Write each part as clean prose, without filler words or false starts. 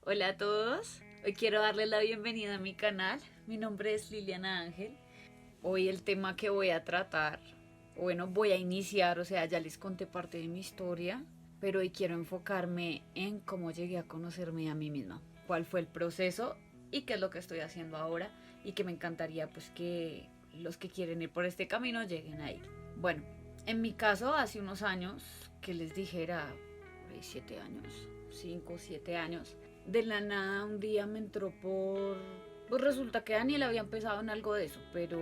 Hola a todos, hoy quiero darles la bienvenida a mi canal. Mi nombre es Liliana Ángel. Hoy el tema que voy a tratar, bueno, voy a iniciar, o sea, ya les conté parte de mi historia, pero hoy quiero enfocarme en cómo llegué a conocerme a mí misma, cuál fue el proceso y qué es lo que estoy haciendo ahora y que me encantaría pues que los que quieren ir por este camino lleguen a ir. Bueno, en mi caso hace unos años, que les dijera, 7 años, 5 o 7 años, de la nada un día me entró por... Pues resulta que Daniel había empezado en algo de eso, pero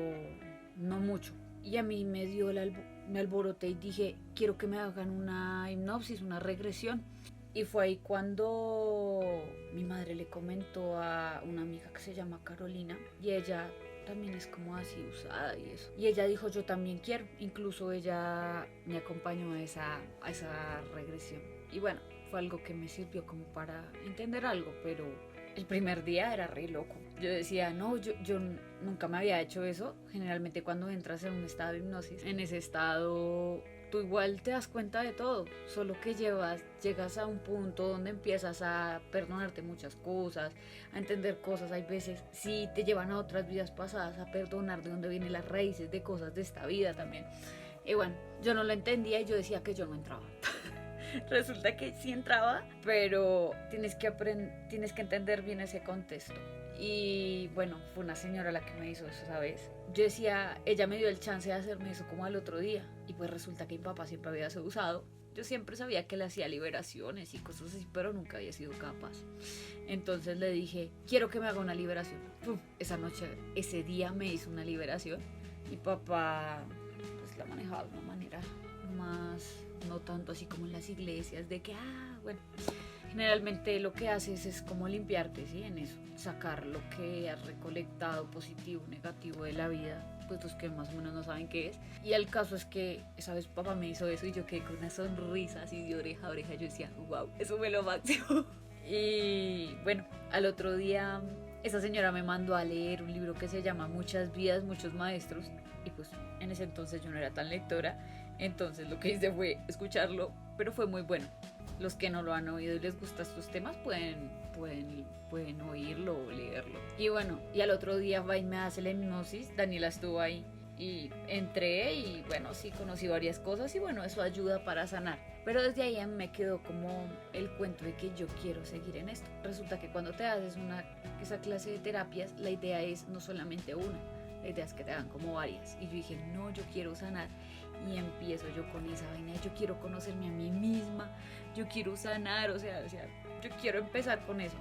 no mucho. Y a mí me dio me alboroté y dije, quiero que me hagan una hipnosis, una regresión. Y fue ahí cuando mi madre le comentó a una amiga que se llama Carolina y ella también es como así usada y eso. Y ella dijo, yo también quiero. Incluso ella me acompañó a esa regresión. Y bueno, fue algo que me sirvió como para entender algo, pero el primer día era re loco. Yo decía, no, yo nunca me había hecho eso. Generalmente cuando entras en un estado de hipnosis, en ese estado tú igual te das cuenta de todo, solo que llegas a un punto donde empiezas a perdonarte muchas cosas, a entender cosas, hay veces sí te llevan a otras vidas pasadas, a perdonar de dónde vienen las raíces de cosas de esta vida también. Y bueno, yo no lo entendía y yo decía que yo no entraba. Resulta que sí entraba, pero tienes que entender bien ese contexto. Y bueno, fue una señora la que me hizo eso, ¿sabes? Yo decía, ella me dio el chance de hacerme eso como al otro día. Y pues resulta que mi papá siempre había sido usado. Yo siempre sabía que le hacía liberaciones y cosas así, pero nunca había sido capaz. Entonces le dije, quiero que me haga una liberación. ¡Pum! Esa noche, ese día me hizo una liberación. Y papá, pues la manejaba de una manera más, no tanto así como en las iglesias, de que, bueno, generalmente lo que haces es como limpiarte, ¿sí? En eso, sacar lo que has recolectado positivo, negativo de la vida, pues los que más o menos no saben qué es. Y el caso es que esa vez papá me hizo eso y yo quedé con una sonrisa así de oreja a oreja. Yo decía, wow, eso fue lo máximo. Y bueno, al otro día esa señora me mandó a leer un libro que se llama Muchas vidas, muchos maestros. Y pues en ese entonces yo no era tan lectora. Entonces lo que hice fue escucharlo, pero fue muy bueno. Los que no lo han oído y les gustan estos temas pueden oírlo o leerlo. Y bueno, y al otro día va y me hace la hipnosis. Daniela estuvo ahí y entré y bueno, sí conocí varias cosas y bueno, eso ayuda para sanar. Pero desde ahí me quedó como el cuento de que yo quiero seguir en esto. Resulta que cuando te haces esa clase de terapias, la idea es no solamente una, la idea es que te hagan como varias. Y yo dije, no, yo quiero sanar. Y empiezo yo con esa vaina, yo quiero conocerme a mí misma, yo quiero sanar, o sea, yo quiero empezar con eso.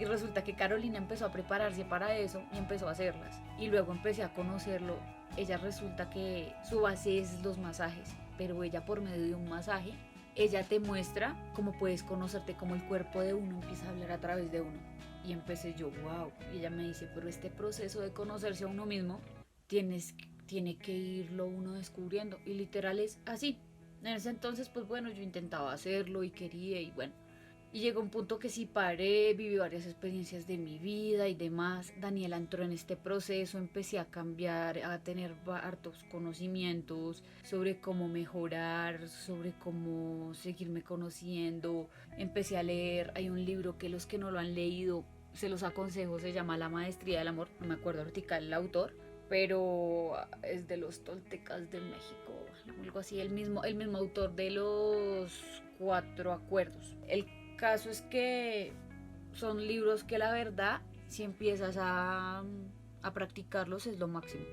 Y resulta que Carolina empezó a prepararse para eso y empezó a hacerlas. Y luego empecé a conocerlo. Ella resulta que su base es los masajes, pero ella por medio de un masaje, ella te muestra cómo puedes conocerte, cómo el cuerpo de uno empieza a hablar a través de uno. Y empecé yo, wow. Y ella me dice, pero este proceso de conocerse a uno mismo, tiene que irlo uno descubriendo. Y literal es así. En ese entonces, pues bueno, yo intentaba hacerlo y quería y bueno. Y llegó un punto que sí paré, viví varias experiencias de mi vida y demás. Daniela entró en este proceso, empecé a cambiar, a tener hartos conocimientos sobre cómo mejorar, sobre cómo seguirme conociendo. Empecé a leer, hay un libro que los que no lo han leído, se los aconsejo, se llama La Maestría del Amor, no me acuerdo ahorita el autor, pero es de los toltecas de México, algo así, el mismo autor de los cuatro acuerdos. El caso es que son libros que la verdad, si empiezas a practicarlos, es lo máximo.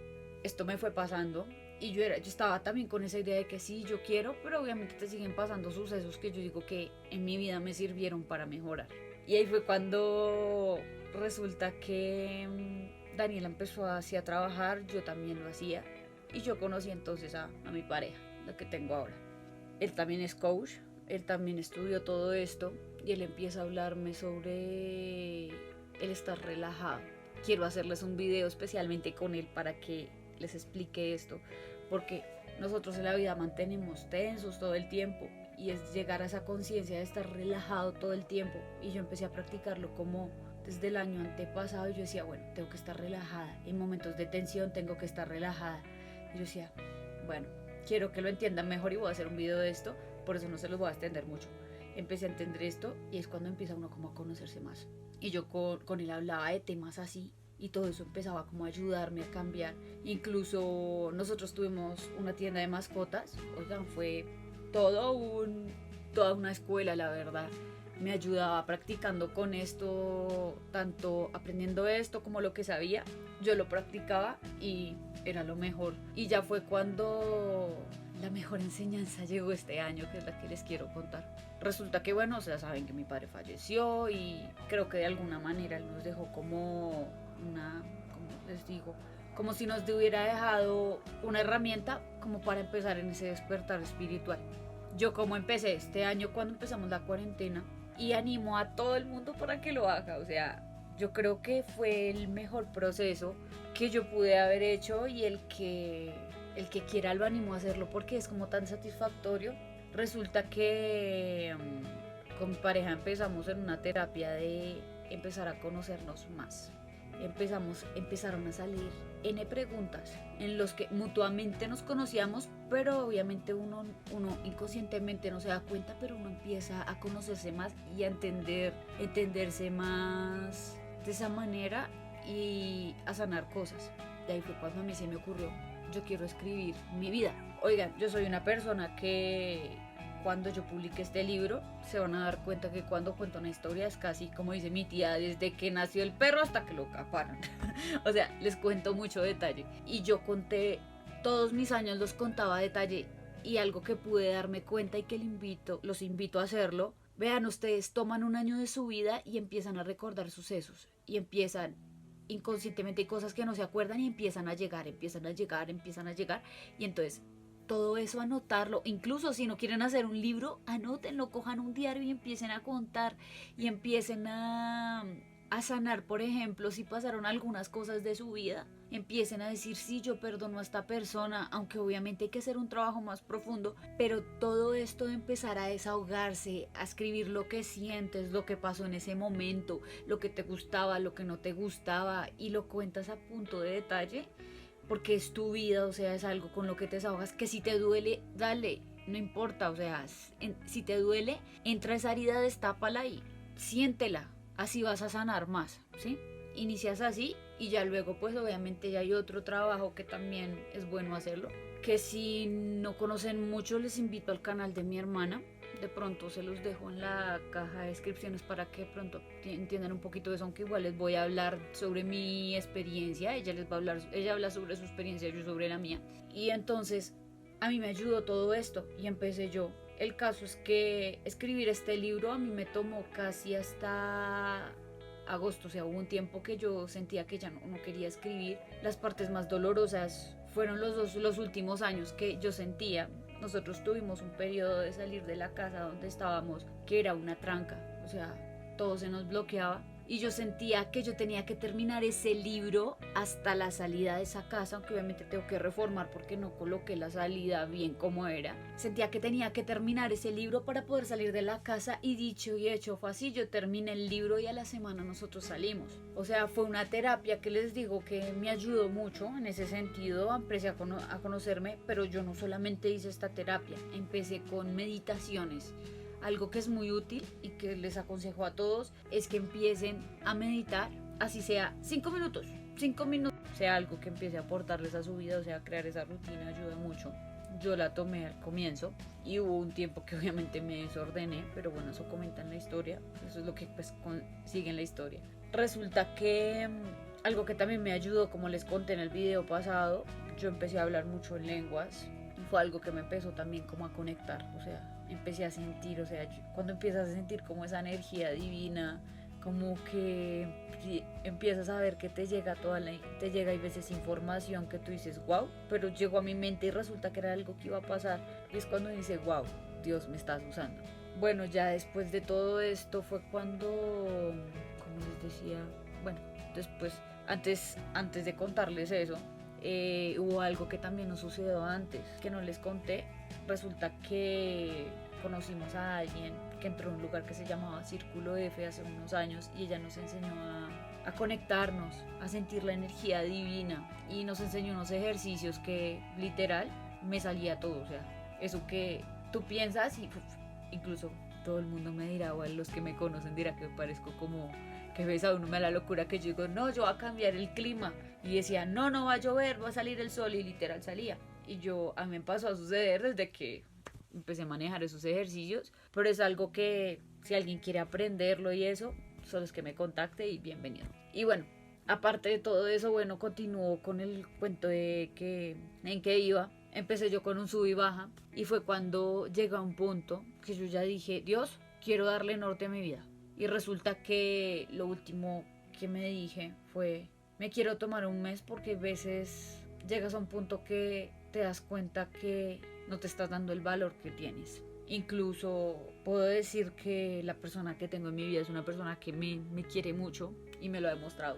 Esto me fue pasando y yo estaba también con esa idea de que sí, yo quiero, pero obviamente te siguen pasando sucesos que yo digo que en mi vida me sirvieron para mejorar. Y ahí fue cuando resulta que Daniela empezó así a trabajar, yo también lo hacía y yo conocí entonces a mi pareja, la que tengo ahora. Él también es coach, él también estudió todo esto y él empieza a hablarme sobre el estar relajado. Quiero hacerles un video especialmente con él para que les explique esto, porque nosotros en la vida mantenemos tensos todo el tiempo y es llegar a esa conciencia de estar relajado todo el tiempo. Y yo empecé a practicarlo como desde el año antepasado y yo decía, bueno, tengo que estar relajada, en momentos de tensión tengo que estar relajada. Y yo decía, bueno, quiero que lo entiendan mejor y voy a hacer un video de esto, por eso no se los voy a extender mucho. empecé a entender esto y es cuando empieza uno como a conocerse más. Y yo con él hablaba de temas así y todo eso empezaba como a ayudarme a cambiar. Incluso nosotros tuvimos una tienda de mascotas, oigan, fue toda una escuela, la verdad. Me ayudaba practicando con esto, tanto aprendiendo esto como lo que sabía. Yo lo practicaba y era lo mejor. Y ya fue cuando la mejor enseñanza llegó este año, que es la que les quiero contar. Resulta que, bueno, o sea, saben que mi padre falleció y creo que de alguna manera él nos dejó como como les digo, como si nos hubiera dejado una herramienta como para empezar en ese despertar espiritual. Yo como empecé este año cuando empezamos la cuarentena y animo a todo el mundo para que lo haga, o sea, yo creo que fue el mejor proceso que yo pude haber hecho y el que quiera lo animo a hacerlo porque es como tan satisfactorio. Resulta que con mi pareja empezamos en una terapia de empezar a conocernos más. Empezaron a salir N preguntas en los que mutuamente nos conocíamos, pero obviamente uno inconscientemente no se da cuenta, pero uno empieza a conocerse más y a entenderse más de esa manera y a sanar cosas. Y ahí fue cuando a mí se me ocurrió, yo quiero escribir mi vida. Oigan, yo soy una persona que cuando yo publique este libro se van a dar cuenta que cuando cuento una historia es casi como dice mi tía, desde que nació el perro hasta que lo caparon. O sea, les cuento mucho detalle. Y yo conté, todos mis años los contaba a detalle y algo que pude darme cuenta y que los invito a hacerlo. Vean, ustedes toman un año de su vida y empiezan a recordar sucesos y empiezan inconscientemente hay cosas que no se acuerdan y empiezan a llegar y entonces todo eso anotarlo, incluso si no quieren hacer un libro, anótenlo, cojan un diario y empiecen a contar y empiecen a sanar, por ejemplo, si pasaron algunas cosas de su vida, empiecen a decir, sí, yo perdono a esta persona, aunque obviamente hay que hacer un trabajo más profundo, pero todo esto de empezar a desahogarse, a escribir lo que sientes, lo que pasó en ese momento, lo que te gustaba, lo que no te gustaba, y lo cuentas a punto de detalle, porque es tu vida, o sea, es algo con lo que te desahogas, que si te duele, dale, no importa, o sea, si te duele, entra a esa herida, destápala y siéntela, así vas a sanar más, ¿sí? Inicias así y ya luego pues obviamente ya hay otro trabajo que también es bueno hacerlo, que si no conocen mucho les invito al canal de mi hermana, de pronto se los dejo en la caja de descripciones para que pronto entiendan un poquito de eso, aunque igual les voy a hablar sobre mi experiencia, ella habla sobre su experiencia, yo sobre la mía, y entonces a mí me ayudó todo esto y empecé yo. El caso es que escribir este libro a mí me tomó casi hasta agosto, o sea, hubo un tiempo que yo sentía que ya no quería escribir. Las partes más dolorosas fueron los últimos años que yo sentía. Nosotros tuvimos un periodo de salir de la casa donde estábamos que era una tranca, o sea, todo se nos bloqueaba y yo sentía que yo tenía que terminar ese libro hasta la salida de esa casa, aunque obviamente tengo que reformar porque no coloqué la salida bien como era. Sentía que tenía que terminar ese libro para poder salir de la casa y dicho y hecho fue así, yo terminé el libro y a la semana nosotros salimos. O sea, fue una terapia que les digo que me ayudó mucho en ese sentido, empecé a conocerme, pero yo no solamente hice esta terapia, empecé con meditaciones. Algo que es muy útil y que les aconsejo a todos es que empiecen a meditar, así sea 5 minutos, sea algo que empiece a aportarles a su vida, o sea, crear esa rutina ayuda mucho. Yo la tomé al comienzo y hubo un tiempo que obviamente me desordené, pero bueno, eso comenta en la historia, eso es lo que pues sigue en la historia. Resulta que algo que también me ayudó, como les conté en el video pasado, yo empecé a hablar mucho en lenguas, fue algo que me empezó también como a conectar, o sea, empecé a sentir, o sea, cuando empiezas a sentir como esa energía divina, como que empiezas a ver que te llega te llega a veces información que tú dices, wow, pero llegó a mi mente y resulta que era algo que iba a pasar, y es cuando dice, wow, Dios me estás usando. Bueno, ya después de todo esto fue cuando, como les decía, bueno, después, antes de contarles eso, hubo algo que también nos sucedió antes, que no les conté. Resulta que conocimos a alguien que entró a un lugar que se llamaba Círculo F hace unos años y ella nos enseñó a conectarnos, a sentir la energía divina y nos enseñó unos ejercicios que literal me salía todo, o sea, eso que tú piensas y incluso todo el mundo me dirá, o a los que me conocen dirá que parezco como que ves a uno me da la locura que yo digo, no, yo voy a cambiar el clima. Y decía, no, no va a llover, va a salir el sol, y literal salía. Y a mí me pasó a suceder desde que empecé a manejar esos ejercicios, pero es algo que si alguien quiere aprenderlo y eso, solo es que me contacte y bienvenido. Y bueno, aparte de todo eso, bueno, continuó con el cuento de que en qué iba. Empecé yo con un sub y baja y fue cuando llega un punto que yo ya dije, Dios, quiero darle norte a mi vida. Y resulta que lo último que me dije fue, me quiero tomar un mes porque a veces llegas a un punto que te das cuenta que no te estás dando el valor que tienes. Incluso puedo decir que la persona que tengo en mi vida es una persona que me quiere mucho y me lo ha demostrado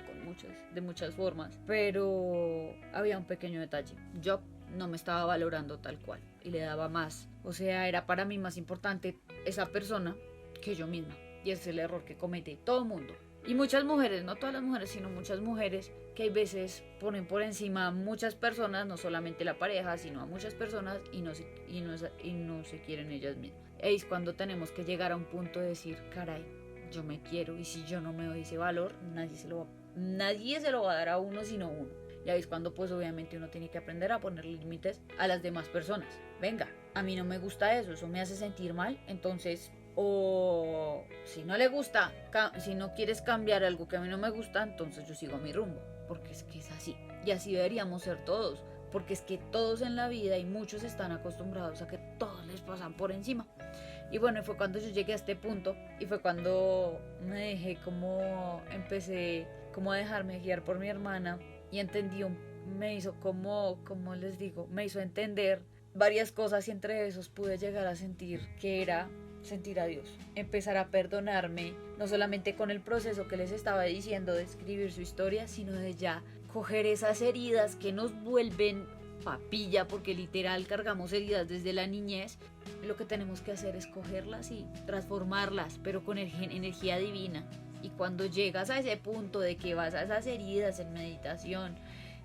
de muchas formas, pero había un pequeño detalle. Yo no me estaba valorando tal cual y le daba más. O sea, era para mí más importante esa persona que yo misma. Y ese es el error que comete todo el mundo. Y muchas mujeres, no todas las mujeres, sino muchas mujeres que hay veces ponen por encima a muchas personas, no solamente la pareja, sino a muchas personas y no se quieren ellas mismas. Es cuando tenemos que llegar a un punto de decir, caray, yo me quiero y si yo no me doy ese valor, nadie se lo va a dar a uno sino uno. Y ahí es cuando pues obviamente uno tiene que aprender a poner límites a las demás personas. Venga, a mí no me gusta eso me hace sentir mal, entonces... O si no le gusta, si no quieres cambiar algo que a mí no me gusta, entonces yo sigo mi rumbo, porque es que es así. Y así deberíamos ser todos, porque es que todos en la vida y muchos están acostumbrados a que todos les pasan por encima. Y bueno, fue cuando yo llegué a este punto y fue cuando empecé como a dejarme guiar por mi hermana y me hizo me hizo entender varias cosas y entre esos pude llegar a sentir que era sentir a Dios, empezar a perdonarme, no solamente con el proceso que les estaba diciendo de escribir su historia, sino de ya coger esas heridas que nos vuelven papilla, porque literal cargamos heridas desde la niñez. Lo que tenemos que hacer es cogerlas y transformarlas, pero con energía divina. Y cuando llegas a ese punto de que vas a esas heridas en meditación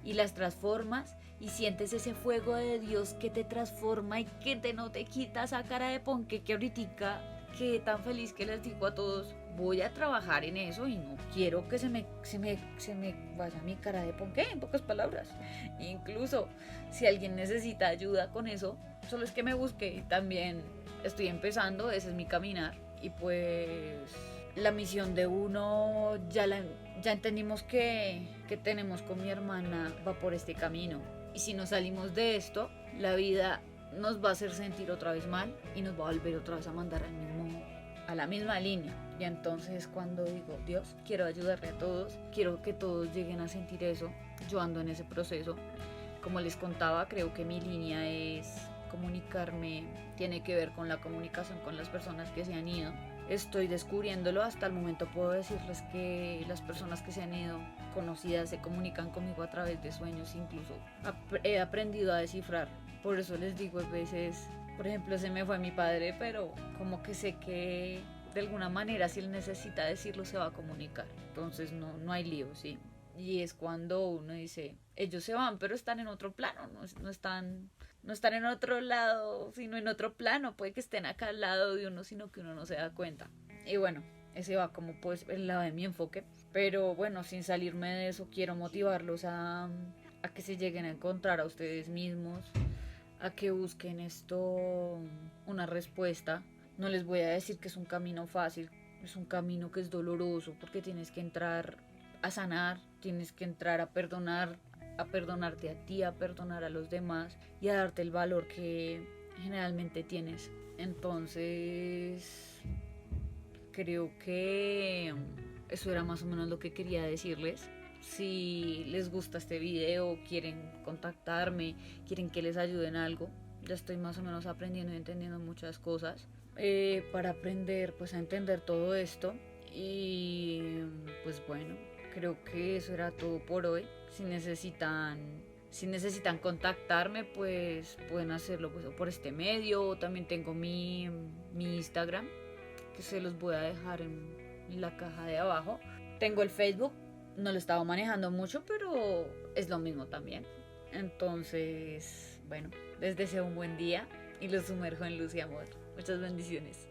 y las transformas y sientes ese fuego de Dios que te transforma y que no te quita esa cara de ponque que ahorita, que tan feliz que les digo a todos, voy a trabajar en eso y no quiero que se me vaya mi cara de ponque, en pocas palabras. Incluso si alguien necesita ayuda con eso, solo es que me busque. Y también estoy empezando, ese es mi caminar y pues la misión de uno ya entendimos que tenemos con mi hermana va por este camino. Y si no salimos de esto, la vida nos va a hacer sentir otra vez mal y nos va a volver otra vez a mandar a la misma línea. Y entonces cuando digo, Dios, quiero ayudarle a todos, quiero que todos lleguen a sentir eso, yo ando en ese proceso. Como les contaba, creo que mi línea es comunicarme, tiene que ver con la comunicación con las personas que se han ido. Estoy descubriéndolo, hasta el momento puedo decirles que las personas que se han ido conocidas se comunican conmigo a través de sueños, incluso he aprendido a descifrar. Por eso les digo, a veces, por ejemplo, se me fue mi padre, pero como que sé que de alguna manera si él necesita decirlo se va a comunicar, entonces no hay lío, ¿sí? Y es cuando uno dice, ellos se van, pero están en otro plano, no están en otro lado, sino en otro plano. Puede que estén acá al lado de uno, sino que uno no se da cuenta. Y bueno, ese va como pues el lado de mi enfoque. Pero bueno, sin salirme de eso, quiero motivarlos a que se lleguen a encontrar a ustedes mismos, a que busquen una respuesta. No les voy a decir que es un camino fácil, es un camino que es doloroso, porque tienes que entrar a sanar, tienes que entrar a perdonarte a ti, a perdonar a los demás y a darte el valor que generalmente tienes. Entonces, creo que eso era más o menos lo que quería decirles. Si les gusta este video, quieren contactarme, quieren que les ayude en algo, ya estoy más o menos aprendiendo y entendiendo muchas cosas para aprender pues a entender todo esto. Y pues bueno, creo que eso era todo por hoy. Si necesitan contactarme, pues pueden hacerlo pues, por este medio. También tengo mi Instagram, que se los voy a dejar en la caja de abajo. Tengo el Facebook, no lo estaba manejando mucho, pero es lo mismo también. Entonces, bueno, les deseo un buen día y los sumerjo en luz y amor. Muchas bendiciones.